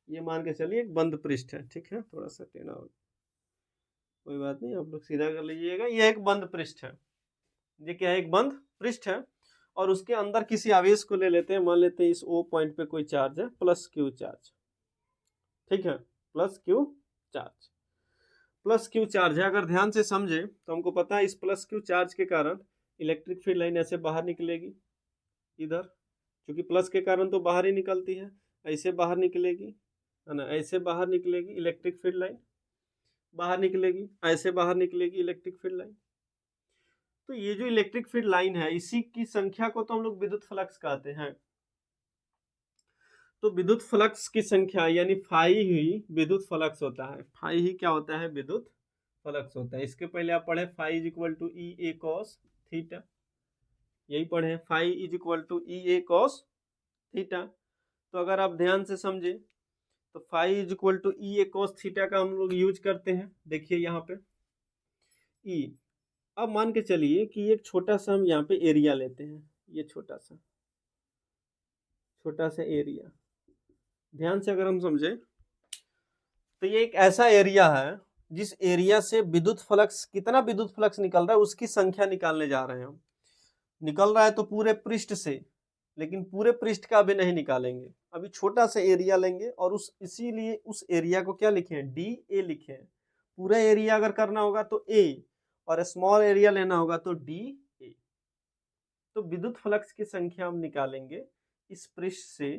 ये मान के चलिए एक बंद पृष्ठ है। ठीक है, थोड़ा सा टेढ़ा हो, कोई बात नहीं, आप लोग सीधा कर लीजिएगा। ये एक बंद पृष्ठ है, ये क्या है, एक बंद पृष्ठ है, और उसके अंदर किसी आवेश को ले लेते हैं। मान लेते हैं इस O पॉइंट पे कोई चार्ज है, प्लस क्यू चार्ज। ठीक है, plus Q charge, plus Q charge है। अगर ध्यान से समझे तो हमको पता है इस प्लस क्यू चार्ज के कारण इलेक्ट्रिक फील्ड लाइन ऐसे बाहर निकलेगी इधर, क्योंकि प्लस के कारण तो बाहर ही निकलती है, ऐसे बाहर निकलेगी, है ना, ऐसे बाहर निकलेगी इलेक्ट्रिक फील्ड लाइन, बाहर निकलेगी, ऐसे बाहर निकलेगी इलेक्ट्रिक फील्ड लाइन। तो ये जो इलेक्ट्रिक फील्ड लाइन है, इसी की संख्या को तो हम लोग विद्युत फ्लक्स कहते हैं। तो विद्युत फ्लक्स की संख्या यानी फाई ही विद्युत फ्लक्स होता है। फाई ही क्या होता है, विद्युत फ्लक्स होता है। इसके पहले आप पढ़े phi is equal to E A cos theta, यही पढ़े, phi is equal to E A cos theta. तो अगर आप ध्यान से समझे तो phi is equal to E A cos theta का हम लोग यूज करते हैं। देखिए यहाँ पे ई, अब मान के चलिए कि एक छोटा सा हम यहाँ पे एरिया लेते हैं, ये छोटा सा एरिया, ध्यान से अगर हम समझे तो ये एक ऐसा एरिया है जिस एरिया से विद्युत फ्लक्स, कितना विद्युत फ्लक्स निकल रहा है उसकी संख्या निकालने जा रहे हैं हम। निकल रहा है तो पूरे पृष्ठ से, लेकिन पूरे पृष्ठ का अभी नहीं निकालेंगे, अभी छोटा सा एरिया लेंगे, और इसीलिए उस एरिया को क्या लिखे हैं, डी ए लिखे हैं। पूरा एरिया अगर करना होगा तो ए, और स्मॉल एरिया लेना होगा तो डी ए। तो विद्युत फ्लक्स की संख्या हम निकालेंगे इस पृष्ठ से,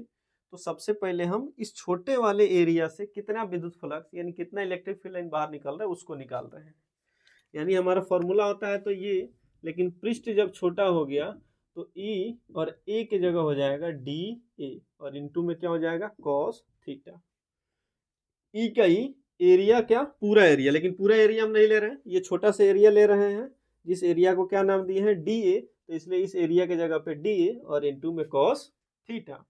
तो सबसे पहले हम इस छोटे वाले एरिया से कितना विद्युत फ्लक्स यानी कितना इलेक्ट्रिक फील्ड लाइन बाहर निकल रहा है उसको निकाल रहे हैं। यानी हमारा फॉर्मूला होता है तो ये, लेकिन पृष्ठ जब छोटा हो गया तो ई और ए की जगह हो जाएगा डी ए, और इनटू में क्या हो जाएगा, कॉस थीटा। ई का ई, एरिया क्या, पूरा एरिया, लेकिन पूरा एरिया हम नहीं ले रहे हैं, ये छोटा सा एरिया ले रहे हैं, जिस एरिया को क्या नाम दिए हैं, डी ए, तो इसलिए इस एरिया के जगह पे डी ए और इनटू में कॉस थीटा।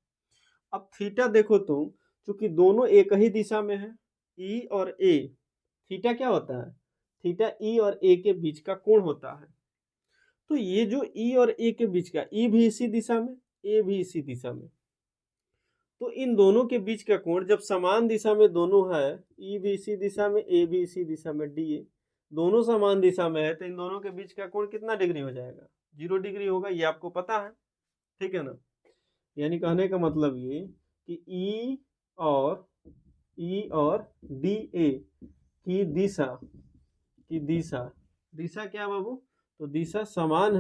अब थीटा देखो तुम, चूंकि दोनों एक ही दिशा में है, ई और ए, थीटा क्या होता है, थीटा ई और ए के बीच का कोण होता है। तो ये जो ई और ए के बीच का, ई भी इसी दिशा में, ए भी इसी दिशा में, तो इन दोनों के बीच का कोण जब समान दिशा में दोनों है, ई भी इसी दिशा में, ए भी इसी दिशा में, डी ए दोनों समान दिशा में है, तो इन दोनों के बीच का कोण कितना डिग्री हो जाएगा, 0 डिग्री होगा, ये आपको पता है। ठीक है ना, यानी कहने का मतलब ये कि ई और डी ए की दिशा क्या बाबू, तो दिशा समान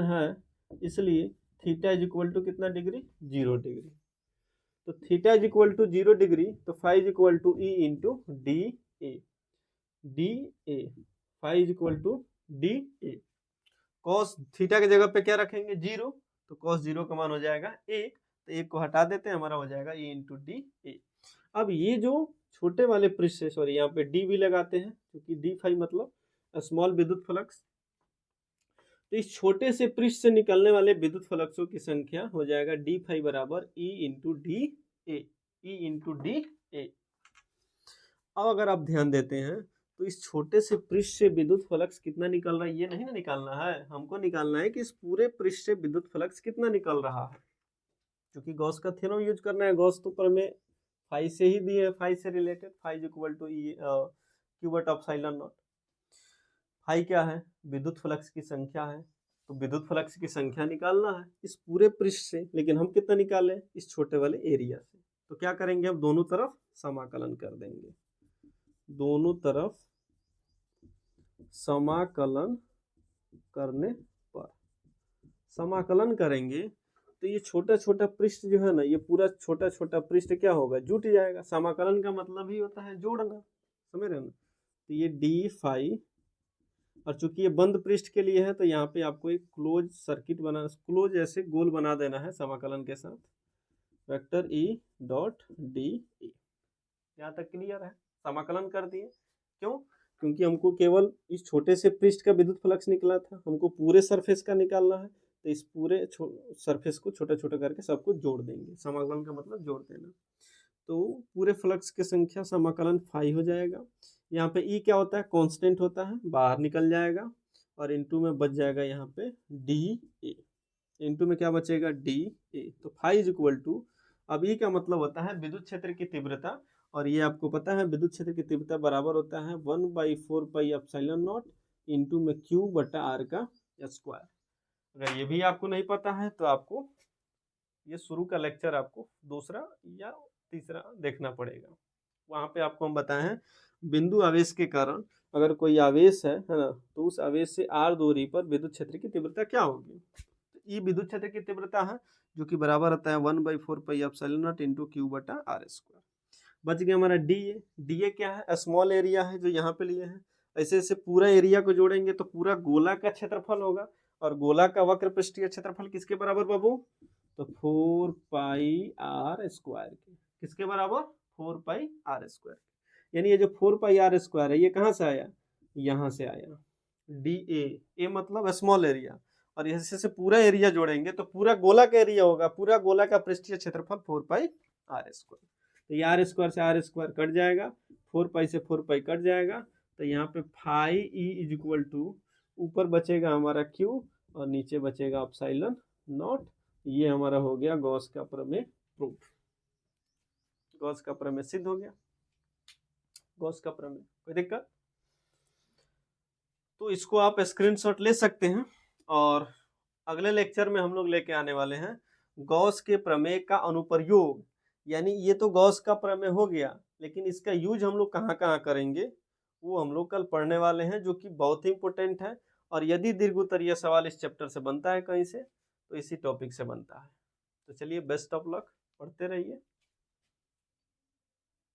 है, इसलिए थीटा इज इक्वल टू कितना डिग्री, 0 डिग्री। तो theta is equal to 0 degree, तो phi is equal to E into D A, phi is equal to D A. Cos theta की जगह पे क्या रखेंगे, 0, तो कॉस 0 का मान हो जाएगा 1, तो 1 को हटा देते हैं, हमारा हो जाएगा ए इंटू डी ए। अब ये जो छोटे वाले पृष्ठ से, सॉरी यहाँ पे डी भी लगाते हैं, क्योंकि डी फाई मतलब स्मॉल विद्युत फ्लक्स, तो इस छोटे से पृष्ठ से निकलने वाले विद्युत फ्लक्सों की संख्या हो जाएगा डी फाई बराबर ई इंटू डी ए, ई इंटू डी ए। अब अगर आप ध्यान देते हैं तो इस छोटे से पृष्ठ से विद्युत फ्लक्स कितना निकल रहा है ये नहीं ना निकालना है, हमको निकालना है कि इस पूरे पृष्ठ से विद्युत फ्लक्स कितना निकल रहा है। क्योंकि गॉस का थ्योरम यूज करना है, गॉस तो प्रमेय फाई से ही दिए है, फाई से related, phi equal to E Q बटा एप्सिलॉन नॉट। फाई क्या है, विद्युत फ्लक्स की संख्या है, तो विद्युत फ्लक्स की संख्या निकालना है इस पूरे पृष्ठ से, लेकिन हम कितना निकालें इस छोटे वाले एरिया से। तो क्या करेंगे, हम दोनों तरफ समाकलन कर देंगे, दोनों तरफ समाकलन करने पर समाकलन करेंगे तो ये छोटा छोटा पृष्ठ जो है ना, ये पूरा छोटा छोटा पृष्ठ क्या होगा, जुट जाएगा। समाकलन का मतलब ही होता है जोड़ना, समझ रहे हो ना। तो ये डी फाई, और चूंकि ये बंद पृष्ठ के लिए है तो यहाँ पे आपको एक क्लोज सर्किट बना, क्लोज ऐसे गोल बना देना है समाकलन के साथ, vector E dot D E. यहाँ तक क्लियर है, समाकलन कर दिए। क्यों, क्योंकि हमको केवल इस छोटे से पृष्ठ का विद्युत फ्लक्स निकला था, हमको पूरे सरफेस का निकालना है, तो इस पूरे सरफेस को छोटा छोटा करके सबको जोड़ देंगे। समाकलन का मतलब जोड़ देना, तो पूरे फ्लक्स की संख्या समाकलन फाई हो जाएगा। यहाँ पे ई क्या होता है, कांस्टेंट होता है, बाहर निकल जाएगा, और इनटू में बच जाएगा यहाँ पे डी ए, इनटू में क्या बचेगा डी ए। तो फाई इज इक्वल टू, अब ई का मतलब होता है विद्युत क्षेत्र की तीव्रता, और ये आपको पता है विद्युत क्षेत्र की तीव्रता बराबर होता है 1/4 पाई एप्सिलॉन नॉट इंटू में क्यू बटा आर का स्क्वायर। अगर ये भी आपको नहीं पता है तो आपको ये शुरू का लेक्चर आपको दूसरा या तीसरा देखना पड़ेगा, वहाँ पे आपको हम बताए हैं बिंदु आवेश के कारण अगर कोई आवेश है ना, तो उस आवेश से आर दूरी पर विद्युत क्षेत्र की तीव्रता क्या होगी। तो ई विद्युत क्षेत्र की तीव्रता है जो कि बराबर होता है 1/4 pi epsilon not into Q बटा आर स्क्वायर। बच गया हमारा डी ए। डी ए क्या है, स्मॉल एरिया है जो यहाँ पे लिए हैं। ऐसे ऐसे पूरा एरिया को जोड़ेंगे तो पूरा गोला का क्षेत्रफल होगा, और गोला का वक्र पृष्ठीय क्षेत्रफल किसके बराबर बाबू, तो 4 पाई आर स्क्वायर के, किसके बराबर 4 पाई आर स्क्वायर। यानी ये जो 4 पाई आर स्क्वायर है ये कहाँ से आया, यहाँ से आया। डी ए मतलब स्मॉल एरिया, और ऐसे से पूरा एरिया जोड़ेंगे तो पूरा गोला का एरिया होगा, पूरा गोला का पृष्ठीय क्षेत्रफल 4 पाई आर स्क्वायर। तो ये आर स्क्वायर से आर स्क्वायर कट जाएगा, 4 पाई से 4 पाई कट जाएगा, तो यहाँ पे phi E is equal to, ऊपर बचेगा हमारा क्यू और नीचे बचेगा एप्सिलॉन नॉट। ये हमारा हो गया गॉस का प्रमेय प्रूफ, गॉस का प्रमेय सिद्ध हो गया, गॉस का प्रमेय। कोई दिक्कत, तो इसको आप स्क्रीनशॉट ले सकते हैं। और अगले लेक्चर में हम लोग लेके आने वाले हैं गॉस के प्रमेय का अनुप्रयोग, यानी ये तो गॉस का प्रमेय हो गया, लेकिन इसका यूज हम लोग कहाँ कहाँ करेंगे वो हम लोग कल पढ़ने वाले हैं, जो कि बहुत ही इंपॉर्टेंट है। और यदि दीर्घ उत्तरीय सवाल इस चैप्टर से बनता है कहीं से, तो इसी टॉपिक से बनता है। तो चलिए, बेस्ट ऑफ लक, पढ़ते रहिए।